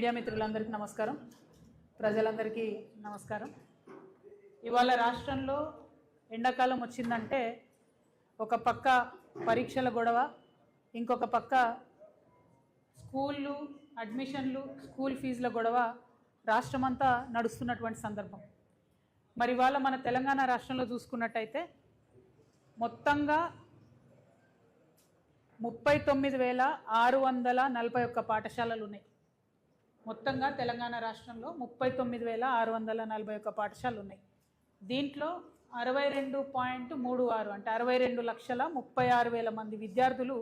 Media మిత్రులందరికీ నమస్కారం, ప్రజలందరికీ నమస్కారం. ఇవాళ రాష్ట్రంలో ఎండాకాలం వచ్చిందంటే ఒక పక్క పరీక్షల గొడవ, ఇంకొక పక్క స్కూళ్ళు అడ్మిషన్లు, స్కూల్ ఫీజుల గొడవ రాష్ట్రమంతా నడుస్తున్నటువంటి సందర్భం. మరి ఇవాళ మన తెలంగాణ రాష్ట్రంలో చూసుకున్నట్టయితే మొత్తంగా 39,641 పాఠశాలలు ఉన్నాయి. మొత్తంగా తెలంగాణ రాష్ట్రంలో 39,641 పాఠశాలలు ఉన్నాయి. దీంట్లో 62.36 అంటే 62,36,000 మంది విద్యార్థులు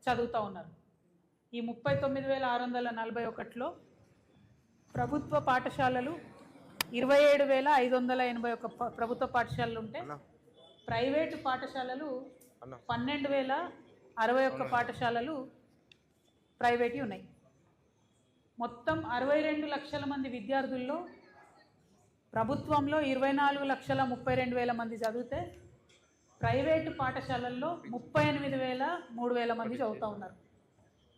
చదువుతూ ఉన్నారు. ఈ 39,641లో ప్రభుత్వ పాఠశాలలు 27,581 ప్రభుత్వ పాఠశాలలు ఉంటే ప్రైవేటు పాఠశాలలు 12,061 పాఠశాలలు ప్రైవేట్ ఉన్నాయి. మొత్తం 62 లక్షల మంది విద్యార్థుల్లో ప్రభుత్వంలో 24,32,000 మంది చదివితే ప్రైవేటు పాఠశాలల్లో 38,000 మంది చదువుతూ ఉన్నారు.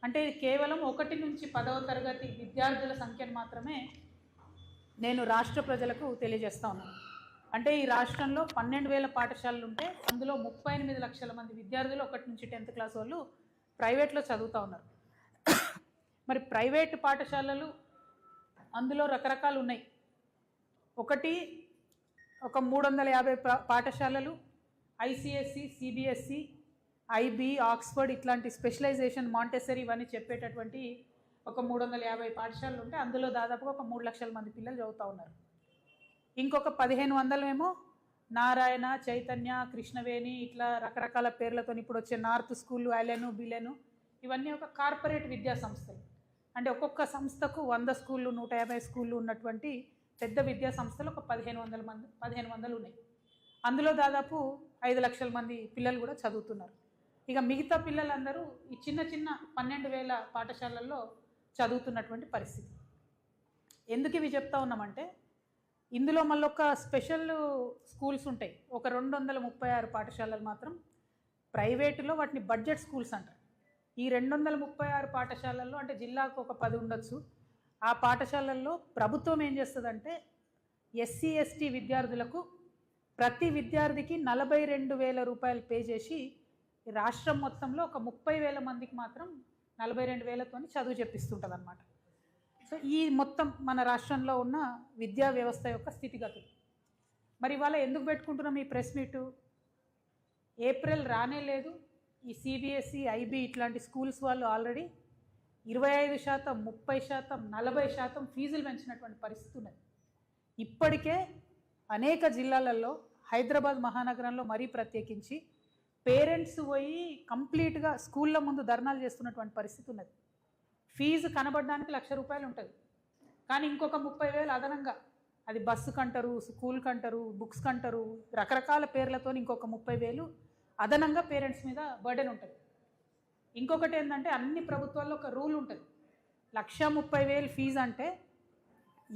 అంటే కేవలం 1 నుంచి 10వ తరగతి విద్యార్థుల సంఖ్యను మాత్రమే నేను రాష్ట్ర ప్రజలకు తెలియజేస్తా ఉన్నాను. అంటే ఈ రాష్ట్రంలో 12,000 పాఠశాలలు ఉంటే అందులో 38 లక్షల మంది విద్యార్థులు 1 నుంచి 10th క్లాస్ వాళ్ళు ప్రైవేట్లో చదువుతూ ఉన్నారు. మరి ప్రైవేటు పాఠశాలలు అందులో రకరకాలు ఉన్నాయి. ఒక 350 పాఠశాలలు ఐసిఎస్సి, సిబిఎస్సి, ఐబీ, ఆక్స్ఫర్డ్ ఇట్లాంటి స్పెషలైజేషన్, మాంటెసరీ ఇవన్నీ చెప్పేటటువంటి ఒక 350 పాఠశాలలు ఉంటే అందులో దాదాపుగా ఒక 3 లక్షల మంది పిల్లలు చదువుతూ ఉన్నారు. ఇంకొక 1,500 ఏమో నారాయణ, చైతన్య, కృష్ణవేణి ఇట్లా రకరకాల పేర్లతో ఇప్పుడు వచ్చే నార్త్ స్కూళ్ళు, ఐలెను, బిలెను ఇవన్నీ ఒక కార్పొరేట్ విద్యా సంస్థలు. అంటే ఒక్కొక్క సంస్థకు 100 స్కూళ్ళు, 150 స్కూళ్ళు ఉన్నటువంటి పెద్ద విద్యా సంస్థలు ఒక 1,500 ఉన్నాయి. అందులో దాదాపు 5 లక్షల మంది పిల్లలు కూడా చదువుతున్నారు. ఇక మిగతా పిల్లలందరూ ఈ చిన్న చిన్న 12,000 పాఠశాలల్లో చదువుతున్నటువంటి పరిస్థితి. ఎందుకు ఇవి చెప్తా ఉన్నామంటే ఇందులో మళ్ళీ ఒక స్పెషల్ స్కూల్స్ ఉంటాయి. ఒక 236 పాఠశాలలు మాత్రం ప్రైవేటులో వాటిని బడ్జెట్ స్కూల్స్ అంటారు. ఈ 236 పాఠశాలల్లో అంటే జిల్లాకు ఒక 10 ఉండొచ్చు. ఆ పాఠశాలల్లో ప్రభుత్వం ఏం చేస్తుందంటే ఎస్సీ, ఎస్టీ విద్యార్థులకు ప్రతి విద్యార్థికి 42,000 రూపాయలు పే చేసి రాష్ట్రం మొత్తంలో ఒక 30,000 మందికి మాత్రం 42,000తోని చదువు చెప్పిస్తుంటుంది అన్నమాట. సో ఈ మొత్తం మన రాష్ట్రంలో ఉన్న విద్యా వ్యవస్థ యొక్క స్థితిగతులు. మరి ఇవాళ ఎందుకు పెట్టుకుంటున్నాం ఈ ప్రెస్ మీటు? ఏప్రిల్ రానే లేదు. ఈ సిబిఎస్ఈ, ఐబీ ఇట్లాంటి స్కూల్స్ వాళ్ళు ఆల్రెడీ 25%, 30%, 40% ఫీజులు పెంచినటువంటి పరిస్థితి ఉన్నది. ఇప్పటికే అనేక జిల్లాలలో, హైదరాబాద్ మహానగరంలో మరీ ప్రత్యేకించి పేరెంట్స్ పోయి కంప్లీట్గా స్కూళ్ళ ముందు ధర్నాలు చేస్తున్నటువంటి పరిస్థితి ఉన్నది. ఫీజు కనబడడానికి 1,00,000 రూపాయలు ఉంటుంది, కానీ ఇంకొక 30,000 అదనంగా, అది బస్సుకు అంటారు, స్కూల్కి అంటారు, బుక్స్కి అంటారు, రకరకాల పేర్లతో ఇంకొక 30,000 అదనంగా పేరెంట్స్ మీద బర్డెన్ ఉంటుంది. ఇంకొకటి ఏంటంటే అన్ని ప్రభుత్వాల్లో ఒక రూల్ ఉంటుంది. 1,30,000 ఫీజు అంటే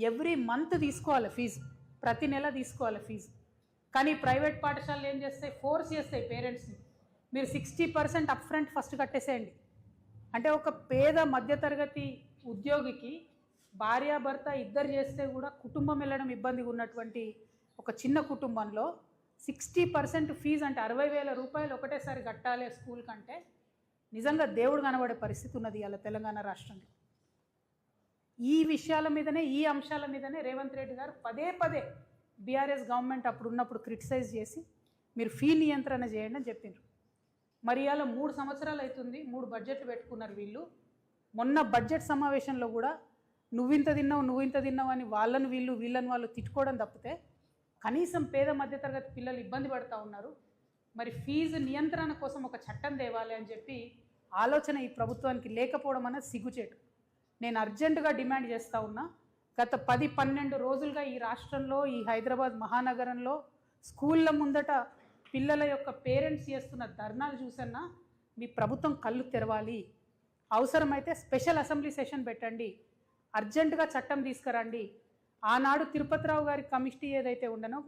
ఎవ్రీ మంత్ తీసుకోవాలి ఫీజు, ప్రతి నెల తీసుకోవాలి ఫీజు. కానీ ప్రైవేట్ పాఠశాలలు ఏం చేస్తాయి? ఫోర్స్ చేస్తాయి పేరెంట్స్ని, మీరు 60% అప్ ఫ్రంట్ ఫస్ట్ కట్టేసేయండి. అంటే ఒక పేద మధ్యతరగతి ఉద్యోగికి భార్యాభర్త ఇద్దరు చేస్తే కూడా కుటుంబం వెళ్ళడం ఇబ్బందిగా ఉన్నటువంటి ఒక చిన్న కుటుంబంలో 60% ఫీజు అంటే 60,000 రూపాయలు ఒకటేసారి కట్టాలి స్కూల్ కంటే నిజంగా దేవుడు కనబడే పరిస్థితి ఉన్నది అలా తెలంగాణ రాష్ట్రంలో. ఈ విషయాల మీదనే, ఈ అంశాల మీదనే రేవంత్ రెడ్డి గారు పదే బీఆర్ఎస్ గవర్నమెంట్ అప్పుడు ఉన్నప్పుడు క్రిటిసైజ్ చేసి మీరు ఫీ నియంత్రణ చేయండి అని చెప్పిండ్రు. మరి అలా 3 సంవత్సరాలు అవుతుంది, 3 బడ్జెట్లు పెట్టుకున్నారు వీళ్ళు. మొన్న బడ్జెట్ సమావేశంలో కూడా నువ్వింత తిన్నావు అని వీళ్ళని వాళ్ళు తిట్టుకోవడం తప్పితే కనీసం పేద మధ్యతరగతి పిల్లలు ఇబ్బంది పడుతూ ఉన్నారు. మరి ఫీజు నియంత్రణ కోసం ఒక చట్టం తేవాలి అని చెప్పి ఆలోచన ఈ ప్రభుత్వానికి లేకపోవడం అనేది సిగ్గుచేటు. నేను అర్జెంటుగా డిమాండ్ చేస్తూ ఉన్నా. గత 10-12 రోజులుగా ఈ రాష్ట్రంలో, ఈ హైదరాబాద్ మహానగరంలో స్కూళ్ళ ముందట పిల్లల యొక్క పేరెంట్స్ చేస్తున్న ధర్నాలు చూసన్నా మీ ప్రభుత్వం కళ్ళు తెరవాలి. అవసరమైతే స్పెషల్ అసెంబ్లీ సెషన్ పెట్టండి, అర్జెంటుగా చట్టం తీసుకురండి. ఆనాడు తిరుపతిరావు గారి కమిటీ ఏదైతే ఉండనో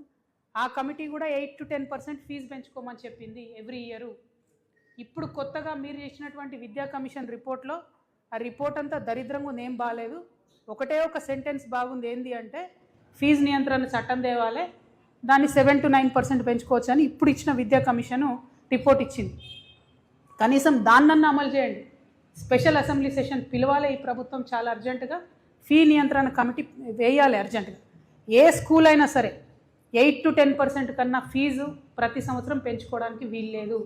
ఆ కమిటీ కూడా 8 to 10% ఫీజు పెంచుకోమని చెప్పింది ఎవ్రీ ఇయరు. ఇప్పుడు కొత్తగా మీరు చేసినటువంటి విద్యా కమిషన్ రిపోర్ట్లో ఆ రిపోర్ట్ అంతా దరిద్రంగా ఏం బాగాలేదు. ఒకటే ఒక సెంటెన్స్ బాగుంది, ఏంది అంటే ఫీజు నియంత్రణ చట్టం తేవాలి, దాన్ని 7 to 9% పెంచుకోవచ్చు అని ఇప్పుడు ఇచ్చిన విద్యా కమిషను రిపోర్ట్ ఇచ్చింది. కనీసం దాన్నన్నా అమలు చేయండి. స్పెషల్ అసెంబ్లీ సెషన్ పిలవాలి ఈ ప్రభుత్వం చాలా అర్జెంటుగా, ఫీ నియంత్రణ కమిటీ వేయాలి అర్జెంటుగా. ఏ స్కూల్ అయినా సరే 8 to 10% కన్నా ఫీజు ప్రతి సంవత్సరం పెంచుకోవడానికి వీలు లేదు.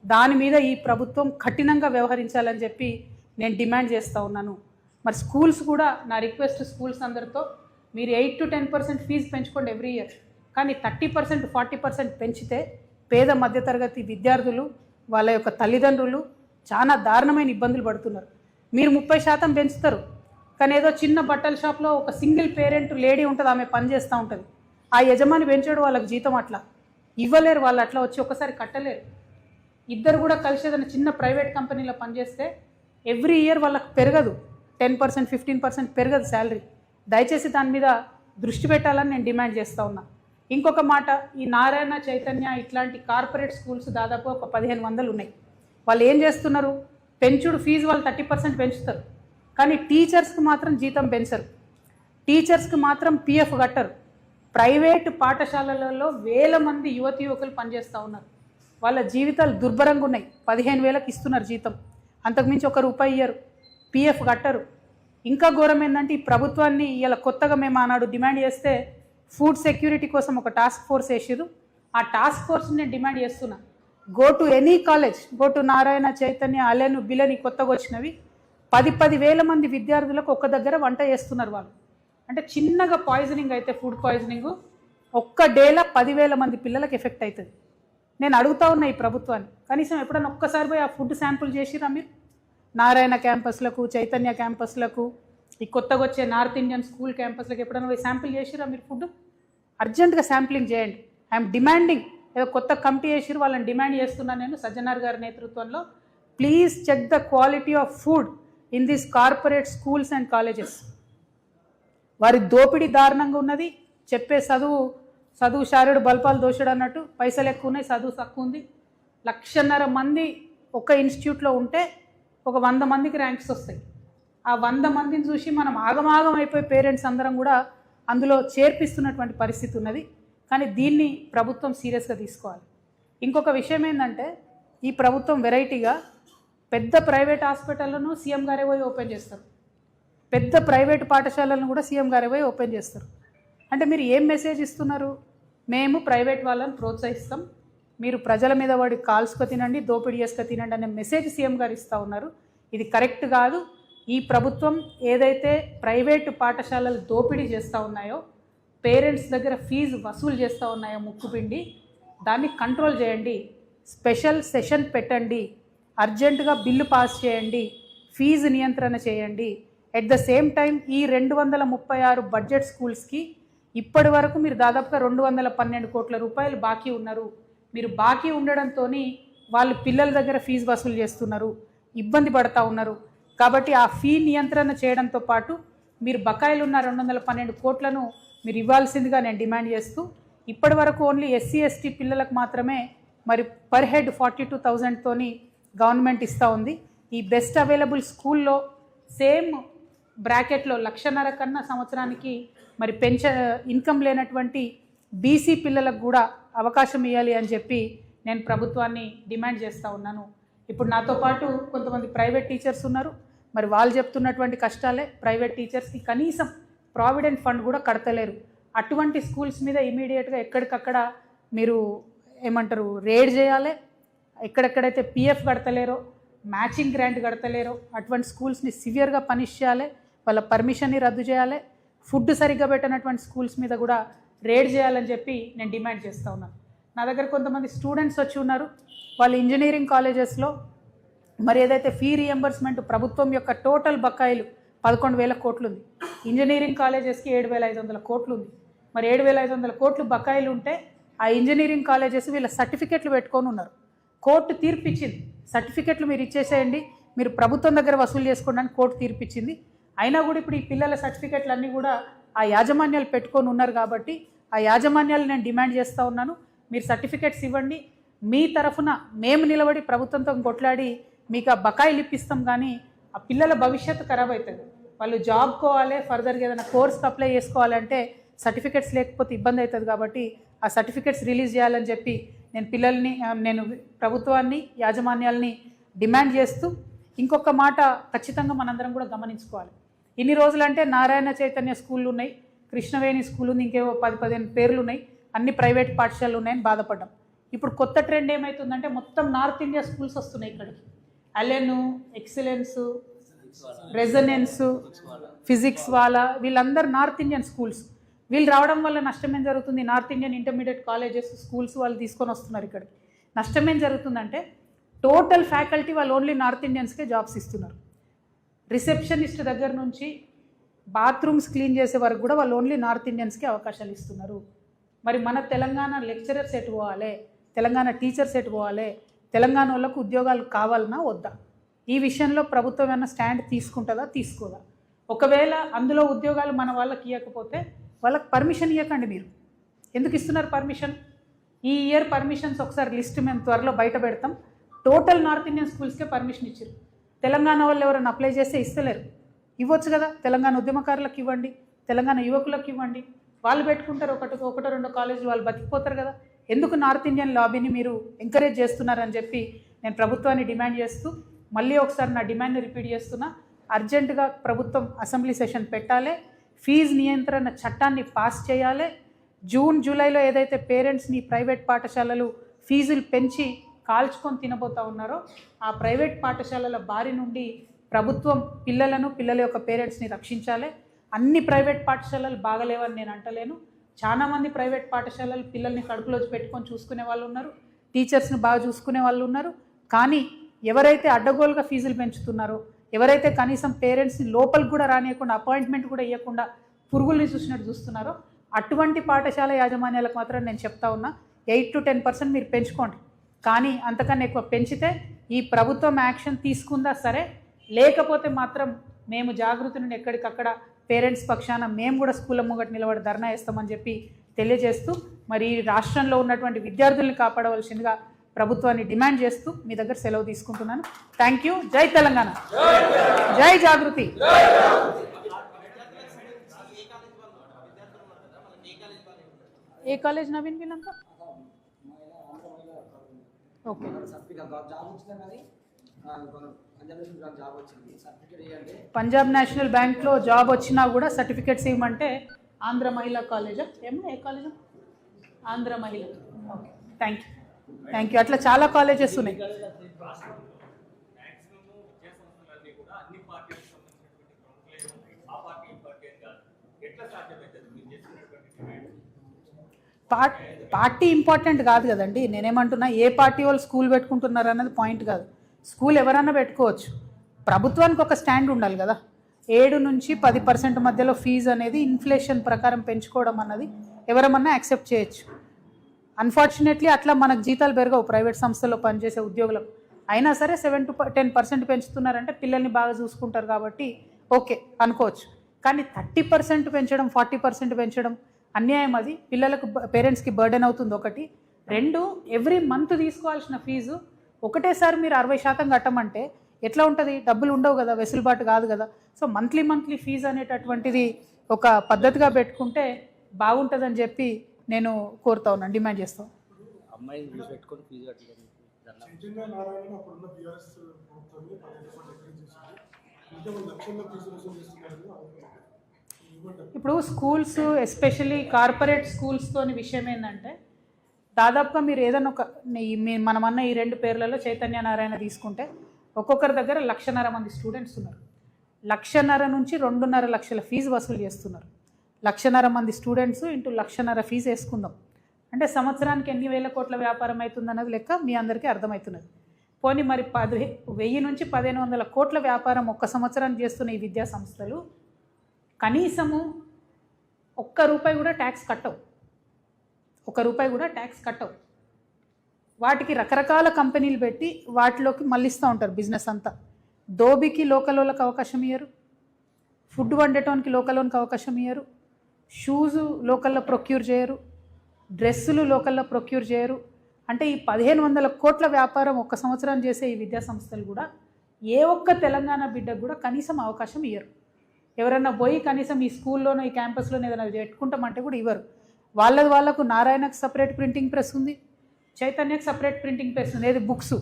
దాని మీద ఈ ప్రభుత్వం కఠినంగా వ్యవహరించాలని చెప్పి నేను డిమాండ్ చేస్తూ ఉన్నాను. మరి స్కూల్స్ కూడా నా రిక్వెస్ట్ స్కూల్స్ అందరితో, మీరు 8 to 10% ఫీజు పెంచుకోండి ఎవ్రీ ఇయర్, కానీ 30% 40% పెంచితే పేద మధ్యతరగతి విద్యార్థులు వాళ్ళ యొక్క తల్లిదండ్రులు చాలా దారుణమైన ఇబ్బందులు పడుతున్నారు. మీరు 30% పెంచుతారు, కానీ ఏదో చిన్న బట్టల షాప్లో ఒక సింగిల్ పేరెంట్ లేడీ ఉంటుంది, ఆమె పని చేస్తూ ఉంటుంది, ఆ యజమాని పెంచాడు వాళ్ళకి జీతం అట్లా ఇవ్వలేరు, వాళ్ళు అట్లా వచ్చి ఒకసారి కట్టలేరు. ఇద్దరు కూడా కలిసి ఏదైనా చిన్న ప్రైవేట్ కంపెనీలో పనిచేస్తే ఎవ్రీ ఇయర్ వాళ్ళకి పెరగదు, 10% 15% పెరగదు శాలరీ. దయచేసి దాని మీద దృష్టి పెట్టాలని నేను డిమాండ్ చేస్తూ ఉన్నా. ఇంకొక మాట, ఈ నారాయణ చైతన్య ఇట్లాంటి కార్పొరేట్ స్కూల్స్ దాదాపు ఒక 1500 ఉన్నాయి. వాళ్ళు ఏం చేస్తున్నారు, పెంచుడు ఫీజు వాళ్ళు 30% పెంచుతారు, కానీ టీచర్స్కి మాత్రం జీతం పెంచరు, టీచర్స్కి మాత్రం పిఎఫ్ కట్టరు. ప్రైవేటు పాఠశాలలలో వేల మంది యువతి యువకులు పనిచేస్తూ ఉన్నారు, వాళ్ళ జీవితాలు దుర్భరంగా ఉన్నాయి. 15,000కి ఇస్తున్నారు జీతం, అంతకుమించి ₹1 ఇయ్యరు, పిఎఫ్ కట్టరు. ఇంకా ఘోరం ఏంటంటే ఈ ప్రభుత్వాన్ని ఇలా కొత్తగా మేము ఆనాడు డిమాండ్ చేస్తే ఫుడ్ సెక్యూరిటీ కోసం ఒక టాస్క్ ఫోర్స్ వేసారు. ఆ టాస్క్ ఫోర్స్ని నేను డిమాండ్ చేస్తున్నా, go to any college, go to Narayana Chaitanya Allen బిలని కొత్తగా వచ్చినవి 10,000 మంది విద్యార్థులకు ఒక్క దగ్గర వంట చేస్తున్నారు వాళ్ళు. అంటే చిన్నగా పాయిజనింగ్ అయితే ఫుడ్ పాయిజనింగ్ ఒక్క డేలో 10,000 మంది పిల్లలకు ఎఫెక్ట్ అవుతుంది. నేను అడుగుతా ఉన్నా ఈ ప్రభుత్వాన్ని, కనీసం ఎప్పుడైనా ఒక్కసారి పోయి ఆ ఫుడ్ శాంపుల్ చేసిరా మీరు? నారాయణ క్యాంపస్లకు, చైతన్య క్యాంపస్లకు, ఈ కొత్తగా వచ్చే నార్త్ ఇండియన్ స్కూల్ క్యాంపస్లకు ఎప్పుడైనా పోయి శాంపిల్ చేసిరా మీరు? ఫుడ్ అర్జెంటుగా శాంప్లింగ్ చేయండి. ఐఎమ్ డిమాండింగ్, ఏదో కొత్త కమిటీ చేసిరు వాళ్ళని డిమాండ్ చేస్తున్నాను నేను సజ్జనార్ గారి నేతృత్వంలో, please check the quality of food in these corporate schools and colleges. వారి దోపిడీ దారుణంగా ఉన్నది. చెప్పే చదువు శారుడు బల్పాలు దోషుడు అన్నట్టు, పైసలు ఎక్కువ ఉన్నాయి, చదువు తక్కువ ఉంది. 1,50,000 మంది ఒక ఇన్స్టిట్యూట్లో ఉంటే ఒక 100 మందికి ర్యాంక్స్ వస్తాయి. ఆ 100 మందిని చూసి మనం ఆగమాగం అయిపోయి పేరెంట్స్ అందరం కూడా అందులో చేర్పిస్తున్నటువంటి పరిస్థితి ఉన్నది. కానీ దీన్ని ప్రభుత్వం సీరియస్గా తీసుకోవాలి. ఇంకొక విషయం ఏంటంటే, ఈ ప్రభుత్వం వెరైటీగా పెద్ద ప్రైవేట్ హాస్పిటళ్లను సీఎం గారే పోయి ఓపెన్ చేస్తారు, పెద్ద ప్రైవేట్ పాఠశాలలను కూడా సీఎం గారే పోయి ఓపెన్ చేస్తారు. అంటే మీరు ఏం మెసేజ్ ఇస్తున్నారు? మేము ప్రైవేట్ వాళ్ళని ప్రోత్సహిస్తాం, మీరు ప్రజల మీద వాడి కాల్స్కు తినండి, దోపిడీ చేసుకు తినండి అనే మెసేజ్ సీఎం గారు ఇస్తూ ఉన్నారు. ఇది కరెక్ట్ కాదు. ఈ ప్రభుత్వం ఏదైతే ప్రైవేటు పాఠశాలలు దోపిడీ చేస్తూ ఉన్నాయో, పేరెంట్స్ దగ్గర ఫీజు వసూలు చేస్తూ ఉన్నాయో ముక్కుపిండి, దాన్ని కంట్రోల్ చేయండి. స్పెషల్ సెషన్ పెట్టండి, అర్జెంటుగా బిల్లు పాస్ చేయండి, ఫీజు నియంత్రణ చేయండి. ఎట్ ద సేమ్ టైం ఈ 236 బడ్జెట్ స్కూల్స్కి ఇప్పటి వరకు మీరు దాదాపుగా 212 కోట్ల రూపాయలు బాకీ ఉన్నారు. మీరు బాకీ ఉండడంతో వాళ్ళు పిల్లల దగ్గర ఫీజు వసూలు చేస్తున్నారు, ఇబ్బంది పడుతూ ఉన్నారు. కాబట్టి ఆ ఫీ నియంత్రణ చేయడంతో పాటు మీరు బకాయిలు ఉన్న 212 కోట్లను మీరు ఇవ్వాల్సిందిగా నేను డిమాండ్ చేస్తూ, ఇప్పటి వరకు ఓన్లీ SC ST పిల్లలకు మాత్రమే మరి పర్ హెడ్ 42,000తోని గవర్నమెంట్ ఇస్తూ ఉంది. ఈ బెస్ట్ అవైలబుల్ స్కూల్లో సేమ్ బ్రాకెట్లో 1,50,000 కన్నా సంవత్సరానికి మరి ఇన్కమ్ లేనటువంటి BC పిల్లలకు కూడా అవకాశం ఇవ్వాలి అని చెప్పి నేను ప్రభుత్వాన్ని డిమాండ్ చేస్తూ ఉన్నాను. ఇప్పుడు నాతో పాటు కొంతమంది ప్రైవేట్ టీచర్స్ ఉన్నారు. మరి వాళ్ళు చెప్తున్నటువంటి కష్టాలే, ప్రైవేట్ టీచర్స్కి కనీసం ప్రావిడెంట్ ఫండ్ కూడా కడతలేరు. అటువంటి స్కూల్స్ మీద ఇమీడియట్గా ఎక్కడికక్కడ మీరు ఏమంటారు రేడ్ చేయాలి. ఎక్కడెక్కడైతే PF కడతలేరో, మ్యాచింగ్ గ్రాంట్ కడతలేరో అటువంటి స్కూల్స్ని సివియర్గా పనిష్ చేయాలి, వాళ్ళ పర్మిషన్ని రద్దు చేయాలి. ఫుడ్ సరిగ్గా పెట్టినటువంటి స్కూల్స్ మీద కూడా రేడ్ చేయాలని చెప్పి నేను డిమాండ్ చేస్తూ ఉన్నాను. నా దగ్గర కొంతమంది స్టూడెంట్స్ వచ్చి ఉన్నారు. వాళ్ళు ఇంజనీరింగ్ కాలేజెస్లో మరి ఏదైతే ఫీ రియంబర్స్మెంట్ ప్రభుత్వం యొక్క టోటల్ బకాయిలు 11,000 కోట్లు ఉంది, ఇంజనీరింగ్ కాలేజెస్కి 7,500 కోట్లు ఉంది. మరి 7,500 కోట్లు బకాయిలు ఉంటే ఆ ఇంజనీరింగ్ కాలేజెస్ వీళ్ళ సర్టిఫికెట్లు పెట్టుకొని ఉన్నారు. కోర్టు తీర్పు ఇచ్చింది, సర్టిఫికెట్లు మీరు ఇచ్చేసేయండి, మీరు ప్రభుత్వం దగ్గర వసూలు చేసుకోండి కోర్టు తీర్పు ఇచ్చింది. అయినా కూడా ఇప్పుడు ఈ పిల్లల సర్టిఫికెట్లు అన్నీ కూడా ఆ యాజమాన్యాలు పెట్టుకొని ఉన్నారు. కాబట్టి ఆ యాజమాన్యాలు నేను డిమాండ్ చేస్తూ ఉన్నాను, మీరు సర్టిఫికెట్స్ ఇవ్వండి. మీ తరఫున మేము నిలబడి ప్రభుత్వంతో కొట్లాడి మీకు ఆ బకాయిలు ఇప్పిస్తాం. కానీ ఆ పిల్లల భవిష్యత్తు ఖరాబ్ అవుతుంది, వాళ్ళు జాబ్ కోవాలి, ఫర్దర్గా ఏదైనా కోర్స్కి అప్లై చేసుకోవాలంటే సర్టిఫికెట్స్ లేకపోతే ఇబ్బంది అవుతుంది. కాబట్టి ఆ సర్టిఫికెట్స్ రిలీజ్ చేయాలని చెప్పి నేను ప్రభుత్వాన్ని, యాజమాన్యాలని డిమాండ్ చేస్తూ, ఇంకొక మాట ఖచ్చితంగా మనందరం కూడా గమనించుకోవాలి. ఇన్ని రోజులంటే నారాయణ చైతన్య స్కూళ్ళు ఉన్నాయి, కృష్ణవేణి స్కూల్ ఉంది, ఇంకేవో 10-15 పేర్లు ఉన్నాయి, అన్ని ప్రైవేట్ పాఠశాలలు ఉన్నాయని బాధపడ్డాం. ఇప్పుడు కొత్త ట్రెండ్ ఏమవుతుందంటే మొత్తం నార్త్ ఇండియా స్కూల్స్ వస్తున్నాయి ఇక్కడికి. అలెను, ఎక్సలెన్సు, రెజనెన్సు, ఫిజిక్స్ వాళ్ళ, వీళ్ళందరూ నార్త్ ఇండియన్ స్కూల్స్. వీళ్ళు రావడం వల్ల నష్టం ఏం జరుగుతుంది? North Indian intermediate colleges, schools వాళ్ళు తీసుకొని వస్తున్నారు ఇక్కడికి. నష్టం ఏం జరుగుతుందంటే టోటల్ ఫ్యాకల్టీ వాళ్ళు ఓన్లీ నార్త్ ఇండియన్స్కే జాబ్స్ ఇస్తున్నారు. రిసెప్షనిస్ట్ దగ్గర నుంచి బాత్రూమ్స్ క్లీన్ చేసే వరకు కూడా వాళ్ళు ఓన్లీ నార్త్ ఇండియన్స్కే అవకాశాలు ఇస్తున్నారు. మరి మన తెలంగాణ లెక్చరర్స్ ఎటు పోవాలి, తెలంగాణ టీచర్స్ ఎటు పోవాలి, తెలంగాణ వాళ్ళకు ఉద్యోగాలు కావాలన్నా వద్దా? ఈ విషయంలో ప్రభుత్వం ఏమైనా స్టాండ్ తీసుకుంటుందా, తీసుకోదా? ఒకవేళ అందులో ఉద్యోగాలు మన వాళ్ళకి ఇవ్వకపోతే వాళ్ళకి పర్మిషన్ ఇవ్వకండి. మీరు ఎందుకు ఇస్తున్నారు పర్మిషన్? ఈ ఇయర్ పర్మిషన్స్ ఒకసారి లిస్ట్ మేము త్వరలో బయట పెడతాం. టోటల్ నార్త్ ఇండియన్ స్కూల్స్కే పర్మిషన్ ఇచ్చారు. తెలంగాణ వాళ్ళు ఎవరైనా అప్లై చేస్తే ఇస్తలేరు. ఇవ్వచ్చు కదా, తెలంగాణ ఉద్యమకారులకు ఇవ్వండి, తెలంగాణ యువకులకు ఇవ్వండి, వాళ్ళు పెట్టుకుంటారు. ఒకటో రెండో కాలేజీలు వాళ్ళు బతికిపోతారు కదా. ఎందుకు నార్త్ ఇండియన్ లాబీని మీరు ఎంకరేజ్ చేస్తున్నారని చెప్పి నేను ప్రభుత్వాన్ని డిమాండ్ చేస్తూ, మళ్ళీ ఒకసారి నా డిమాండ్ని రిపీట్ చేస్తున్నా. అర్జెంటుగా ప్రభుత్వం అసెంబ్లీ సెషన్ పెట్టాలి, ఫీజు నియంత్రణ చట్టాన్ని పాస్ చేయాలి. జూన్ జూలైలో ఏదైతే పేరెంట్స్ని ప్రైవేట్ పాఠశాలలు ఫీజులు పెంచి కాల్చుకొని తినబోతూ ఉన్నారో ఆ ప్రైవేట్ పాఠశాలల బారి నుండి ప్రభుత్వం పిల్లల యొక్క పేరెంట్స్ని రక్షించాలి. అన్ని ప్రైవేట్ పాఠశాలలు బాగలేవని నేను అంటలేను. చాలామంది ప్రైవేట్ పాఠశాలలు పిల్లల్ని కడుపులోకి పెట్టుకొని చూసుకునే వాళ్ళు ఉన్నారు, టీచర్స్ని బాగా చూసుకునే వాళ్ళు ఉన్నారు. కానీ ఎవరైతే అడ్డగోలుగా ఫీజులు పెంచుతున్నారో, ఎవరైతే కనీసం పేరెంట్స్ని లోపలికి కూడా రానియకుండా, అపాయింట్మెంట్ కూడా ఇవ్వకుండా పురుగుల్ని చూసినట్టు చూస్తున్నారో అటువంటి పాఠశాల యాజమాన్యాలకు మాత్రం నేను చెప్తా ఉన్నా, 8 to 10% మీరు పెంచుకోండి. కానీ అంతకన్నా ఎక్కువ పెంచితే ఈ ప్రభుత్వం యాక్షన్ తీసుకుందా సరే, లేకపోతే మాత్రం మేము జాగృతి నుండి ఎక్కడికక్కడ పేరెంట్స్ పక్షాన మేము కూడా స్కూళ్ళ ముంగట నిలబడి ధర్నా చేస్తామని చెప్పి తెలియజేస్తూ, మరి రాష్ట్రంలో ఉన్నటువంటి విద్యార్థుల్ని కాపాడవలసిందిగా ప్రభుత్వాన్ని డిమాండ్ చేస్తూ మీ దగ్గర సెలవు తీసుకుంటున్నాను. Thank you. జై తెలంగాణ, జై జాగృతి. ఏ కాలేజ్ నవీన్ వీళ్ళంతా? ఓకే, పంజాబ్ నేషనల్ బ్యాంక్లో జాబ్ వచ్చినా కూడా సర్టిఫికేట్స్ ఇవ్వమంటే ఆంధ్ర మహిళా కాలేజా ఏమో, ఏ కాలేజా? ఆంధ్ర మహిళ. Okay, thank you. అట్లా చాలా కాలేజెస్ ఉన్నాయి. పార్టీ ఇంపార్టెంట్ కాదు కదండి. నేనేమంటున్నా, ఏ పార్టీ వాళ్ళు స్కూల్ పెట్టుకుంటున్నారు అన్నది పాయింట్ కాదు. స్కూల్ ఎవరన్నా పెట్టుకోవచ్చు, ప్రభుత్వానికి ఒక స్టాండ్ ఉండాలి కదా. 7 నుంచి 10% మధ్యలో ఫీజు అనేది ఇన్ఫ్లేషన్ ప్రకారం పెంచుకోవడం అన్నది ఎవరమన్నా యాక్సెప్ట్ చేయొచ్చు. అన్ఫార్చునేట్లీ అట్లా మనకు జీతాలు పెరగవు ప్రైవేట్ సంస్థల్లో పనిచేసే ఉద్యోగులకు. అయినా సరే 7 to 10% పెంచుతున్నారంటే పిల్లల్ని బాగా చూసుకుంటారు కాబట్టి ఓకే అనుకోవచ్చు. కానీ 30% పెంచడం, 40% పెంచడం అన్యాయం. అది పిల్లలకు, పేరెంట్స్కి బర్డెన్ అవుతుంది. 1. 2, ఎవ్రీ మంత్ తీసుకోవాల్సిన ఫీజు ఒకటేసారి మీరు 60% కట్టమంటే ఎట్లా ఉంటుంది? డబ్బులు ఉండవు కదా, వెసులుబాటు కాదు కదా. సో మంత్లీ ఫీజు అనేటటువంటిది ఒక పద్ధతిగా పెట్టుకుంటే బాగుంటుందని చెప్పి నేను కోరుతా ఉన్నాను, డిమాండ్ చేస్తాను. ఇప్పుడు స్కూల్స్, ఎస్పెషల్లీ కార్పొరేట్ స్కూల్స్తోని విషయం ఏంటంటే, దాదాపుగా మీరు ఏదైనా ఒక మనమన్న ఈ 2 పేర్లలో చైతన్య నారాయణ తీసుకుంటే ఒక్కొక్కరి దగ్గర 1,50,000 మంది స్టూడెంట్స్ ఉన్నారు. 1,50,000 నుంచి 2.5 లక్షల ఫీజు వసూలు చేస్తున్నారు. 1,50,000 మంది స్టూడెంట్స్ ఇంటూ 1,50,000 ఫీజు వేసుకుందాం అంటే సంవత్సరానికి ఎన్ని వేల కోట్ల వ్యాపారం అవుతుందన్నది లెక్క మీ అందరికీ అర్థమవుతున్నది. పోనీ మరి 1000 నుంచి 1,500 కోట్ల వ్యాపారం ఒక్క సంవత్సరానికి చేస్తున్న ఈ విద్యా సంస్థలు కనీసము ₹1 కూడా ట్యాక్స్ కట్టవు. కట్టవు. వాటికి రకరకాల కంపెనీలు పెట్టి వాటిలోకి మళ్ళిస్తూ ఉంటారు బిజినెస్ అంతా. దోబికి లోకల్ వాళ్ళకి అవకాశం ఇయ్యరు, ఫుడ్ వండేటోనికి లోకల్ వాళ్ళకి అవకాశం ఇయ్యరు, షూజు లోకల్లో ప్రొక్యూర్ చేయరు, డ్రెస్సులు లోకల్లో ప్రొక్యూర్ చేయరు. అంటే ఈ 1,500 కోట్ల వ్యాపారం ఒక్క సంవత్సరం చేసే ఈ విద్యా సంస్థలు కూడా ఏ ఒక్క తెలంగాణ బిడ్డకు కూడా కనీసం అవకాశం ఇయ్యరు. ఎవరన్నా పోయి కనీసం ఈ స్కూల్లోనో ఈ క్యాంపస్లోనో ఏదైనా పెట్టుకుంటామంటే కూడా ఇవ్వరు. వాళ్ళకు నారాయణకు సపరేట్ ప్రింటింగ్ ప్రెస్ ఉంది, చైతన్యకు సపరేట్ ప్రింటింగ్ ప్రెస్ ఉంది. ఏది బుక్స్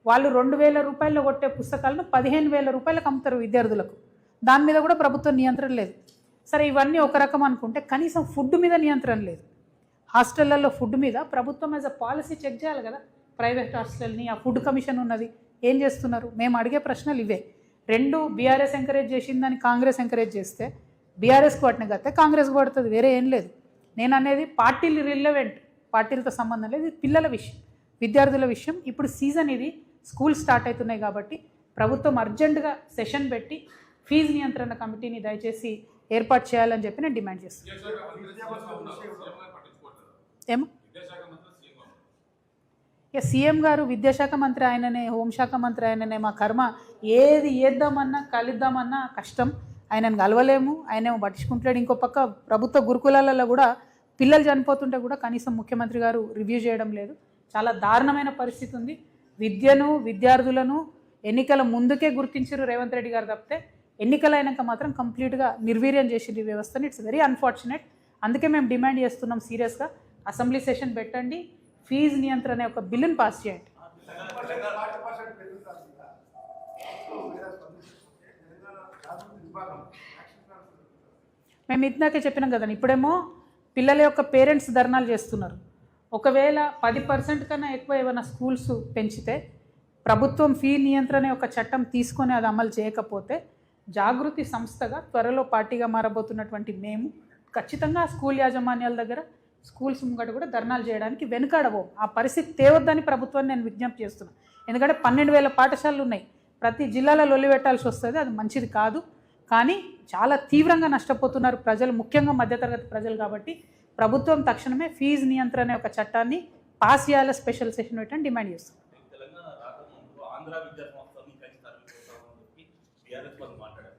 వాళ్ళు 2,000 రూపాయలు కొట్టే పుస్తకాలను 15,000 రూపాయలకు అమ్ముతారు విద్యార్థులకు. దాని మీద కూడా ప్రభుత్వం నియంత్రణ లేదు. సరే ఇవన్నీ ఒక రకం అనుకుంటే కనీసం ఫుడ్ మీద నియంత్రణ లేదు. హాస్టళ్లలో ఫుడ్ మీద ప్రభుత్వం యాజ్ అ పాలసీ చెక్ చేయాలి కదా. ప్రైవేట్ హాస్టల్ని ఆ ఫుడ్ కమిషన్ ఉన్నది, ఏం చేస్తున్నారు? మేము అడిగే ప్రశ్నలు ఇవే. 2 బీఆర్ఎస్ ఎంకరేజ్ చేసిందని కాంగ్రెస్ ఎంకరేజ్ చేస్తే బీఆర్ఎస్కి పట్టిన గతే కాంగ్రెస్కి పడుతుంది, వేరే ఏం లేదు. నేను అనేది పార్టీలు రిలవెంట్, పార్టీలతో సంబంధం లేదు. ఇది పిల్లల విషయం, విద్యార్థుల విషయం. ఇప్పుడు సీజన్ ఇది, స్కూల్ స్టార్ట్ అవుతున్నాయి కాబట్టి ప్రభుత్వం అర్జెంటుగా సెషన్ పెట్టి ఫీజు నియంత్రణ కమిటీని దయచేసి ఏర్పాటు చేయాలని చెప్పి నేను డిమాండ్ చేస్తున్నాను. ఏమో ఇక సీఎం గారు విద్యాశాఖ మంత్రి ఆయననే, హోంశాఖ మంత్రి ఆయననే. మా కర్మ ఏది చేద్దామన్నా కలుద్దామన్నా కష్టం. ఆయనను కలవలేము, ఆయనేమో పట్టించుకుంటాడు. ఇంకో పక్క ప్రభుత్వ గురుకులాలలో కూడా పిల్లలు చనిపోతుంటే కూడా కనీసం ముఖ్యమంత్రి గారు రివ్యూ చేయడం లేదు. చాలా దారుణమైన పరిస్థితి ఉంది. విద్యను విద్యార్థులను ఎన్నికల ముందుకే గుర్తించారు రేవంత్ రెడ్డి గారు తప్పితే ఎన్నికలైనాక మాత్రం కంప్లీట్గా నిర్వీర్యం చేసింది ఈ వ్యవస్థని. It's very unfortunate. అందుకే మేము డిమాండ్ చేస్తున్నాం సీరియస్గా, అసెంబ్లీ సెషన్ పెట్టండి, ఫీజు నియంత్రణ ఒక బిల్లును పాస్ చేయండి. మేము ఇందాకే చెప్పినాం కదండి, ఇప్పుడేమో పిల్లల యొక్క పేరెంట్స్ ధర్నాలు చేస్తున్నారు. ఒకవేళ 10% కన్నా ఎక్కువ ఏమైనా స్కూల్స్ పెంచితే ప్రభుత్వం ఫీ నియంత్రణ యొక్క చట్టం తీసుకొని అది అమలు చేయకపోతే జాగృతి సంస్థగా త్వరలో పార్టీగా మారబోతున్నటువంటి మేము ఖచ్చితంగా స్కూల్ యాజమాన్యాల దగ్గర స్కూల్స్ ముంగట కూడా ధర్నాలు చేయడానికి వెనుకాడబోం. ఆ పరిస్థితి తేవద్దని ప్రభుత్వాన్ని నేను విజ్ఞప్తి చేస్తున్నాను. ఎందుకంటే 12,000 పాఠశాలలు ఉన్నాయి, ప్రతి జిల్లాలో లొల్లి పెట్టాల్సి వస్తుంది, అది మంచిది కాదు. కానీ చాలా తీవ్రంగా నష్టపోతున్నారు ప్రజలు, ముఖ్యంగా మధ్యతరగతి ప్రజలు. కాబట్టి ప్రభుత్వం తక్షణమే ఫీజు నియంత్రణ యొక్క చట్టాన్ని పాస్ చేయాలి, స్పెషల్ సెషన్ పెట్టని డిమాండ్ చేస్తాం.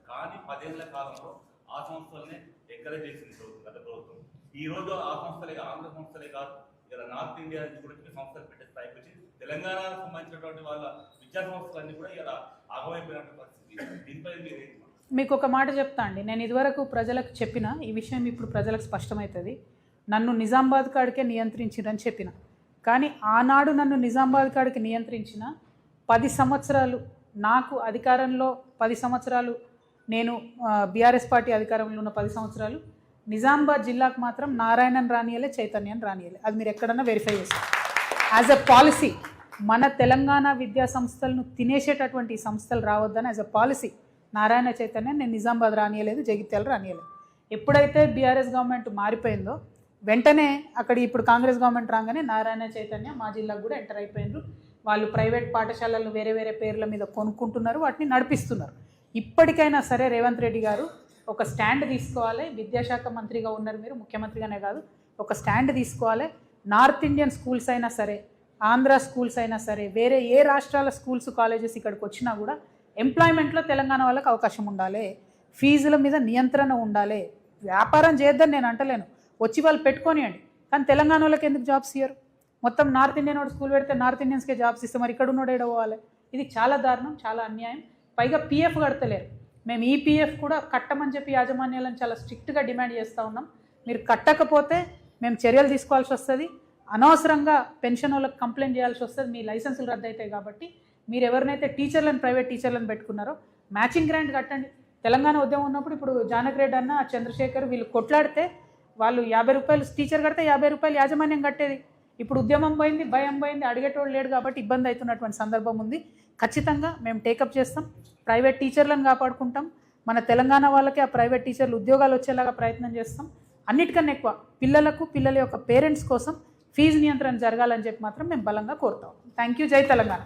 కానీ 10 ఏళ్ల కాలంలో ఆ సంస్థలనే ఎంకరేజ్ చేసింది గత ప్రభుత్వం. ఈ రోజు ఆ సంస్థలే ఆంధ్ర సంస్థలే కాదు, ఇలా నార్త్ ఇండియా నుంచి కూడా సంస్థలు పెట్టే స్థాయికి వచ్చి తెలంగాణకు సంబంధించినటువంటి వాళ్ళ విద్యా సంస్థలన్నీ కూడా ఇలా ఆగమైపోయిన పరిస్థితి. దీనిపై మీరు మీకు ఒక మాట చెప్తా అండి. నేను ఇదివరకు ప్రజలకు చెప్పిన ఈ విషయం ఇప్పుడు ప్రజలకు స్పష్టమవుతుంది. నన్ను నిజామాబాద్ కాడికే నియంత్రించిరని చెప్పిన, కానీ ఆనాడు నన్ను నిజామాబాద్ కాడికి నియంత్రించిన 10 సంవత్సరాలు నాకు అధికారంలో 10 సంవత్సరాలు, నేను బీఆర్ఎస్ పార్టీ అధికారంలో ఉన్న 10 సంవత్సరాలు నిజామాబాద్ జిల్లాకు మాత్రం నారాయణన్ రానియలే, చైతన్యాన్ని రానియలే. అది మీరు ఎక్కడన్నా వెరిఫై చేస్తారు. యాజ్ అ పాలసీ మన తెలంగాణ విద్యా సంస్థలను తినేసేటటువంటి సంస్థలు రావద్దని as a policy Narayana Chaitanya నేను నిజామాబాద్ రానియలేదు, జగిత్యాల రానియలేదు. ఎప్పుడైతే బీఆర్ఎస్ గవర్నమెంట్ మారిపోయిందో వెంటనే అక్కడ ఇప్పుడు కాంగ్రెస్ గవర్నమెంట్ రాగానే నారాయణ చైతన్య మా జిల్లాకు కూడా ఎంటర్ అయిపోయినారు. వాళ్ళు ప్రైవేట్ పాఠశాలలు వేరే వేరే పేర్ల మీద కొనుక్కుంటున్నారు, వాటిని నడిపిస్తున్నారు. ఇప్పటికైనా సరే రేవంత్ రెడ్డి గారు ఒక స్టాండ్ తీసుకోవాలి. విద్యాశాఖ మంత్రిగా ఉన్నారు మీరు, ముఖ్యమంత్రిగానే కాదు, ఒక స్టాండ్ తీసుకోవాలి. నార్త్ ఇండియన్ స్కూల్స్ అయినా సరే, ఆంధ్ర స్కూల్స్ అయినా సరే, వేరే ఏ రాష్ట్రాల స్కూల్స్ కాలేజెస్ ఇక్కడికి వచ్చినా కూడా ఎంప్లాయ్మెంట్లో తెలంగాణ వాళ్ళకి అవకాశం ఉండాలి, ఫీజుల మీద నియంత్రణ ఉండాలి. వ్యాపారం చేద్దని నేను అంటలేను, వచ్చి వాళ్ళు పెట్టుకోనియండి, కానీ తెలంగాణ వాళ్ళకి ఎందుకు జాబ్స్ ఇయ్యరు? మొత్తం నార్త్ ఇండియన్ వాడు స్కూల్ పెడితే నార్త్ ఇండియన్స్కే జాబ్స్ ఇస్తే మరి ఇక్కడ ఉన్నోడు ఏడవాలి? ఇది చాలా దారుణం, చాలా అన్యాయం. పైగా పీఎఫ్ కడతలేరు. మేము ఈ పీఎఫ్ కూడా కట్టమని చెప్పి యాజమాన్యాలను చాలా స్ట్రిక్ట్గా డిమాండ్ చేస్తూ ఉన్నాం. మీరు కట్టకపోతే మేము చర్యలు తీసుకోవాల్సి వస్తుంది, అనవసరంగా పెన్షన్ వాళ్ళకి కంప్లైంట్ చేయాల్సి వస్తుంది, మీ లైసెన్సులు రద్దు అవుతాయి. కాబట్టి మీరు ఎవరినైతే టీచర్లను, ప్రైవేట్ టీచర్లను పెట్టుకున్నారో మ్యాచింగ్ గ్రాంట్ కట్టండి. తెలంగాణ ఉద్యమం ఉన్నప్పుడు ఇప్పుడు జానక్ రెడ్డి అన్న, చంద్రశేఖర్ వీళ్ళు కొట్లాడితే వాళ్ళు 50 రూపాయలు టీచర్ కడితే 50 రూపాయలు యాజమాన్యం కట్టేది. ఇప్పుడు ఉద్యమం పోయింది, భయం పోయింది, అడిగేటోళ్ళు లేడు కాబట్టి ఇబ్బంది అవుతున్నటువంటి సందర్భం ఉంది. ఖచ్చితంగా మేము టేకప్ చేస్తాం, ప్రైవేట్ టీచర్లను కాపాడుకుంటాం, మన తెలంగాణ వాళ్ళకి ఆ ప్రైవేట్ టీచర్లు ఉద్యోగాలు వచ్చేలాగా ప్రయత్నం చేస్తాం. అన్నిటికన్నా ఎక్కువ పిల్లలకు, పిల్లల యొక్క పేరెంట్స్ కోసం ఫీజు నియంత్రణ జరగాలని చెప్పి మాత్రం మేము బలంగా కోరుతాం. Thank you. జై తెలంగాణ.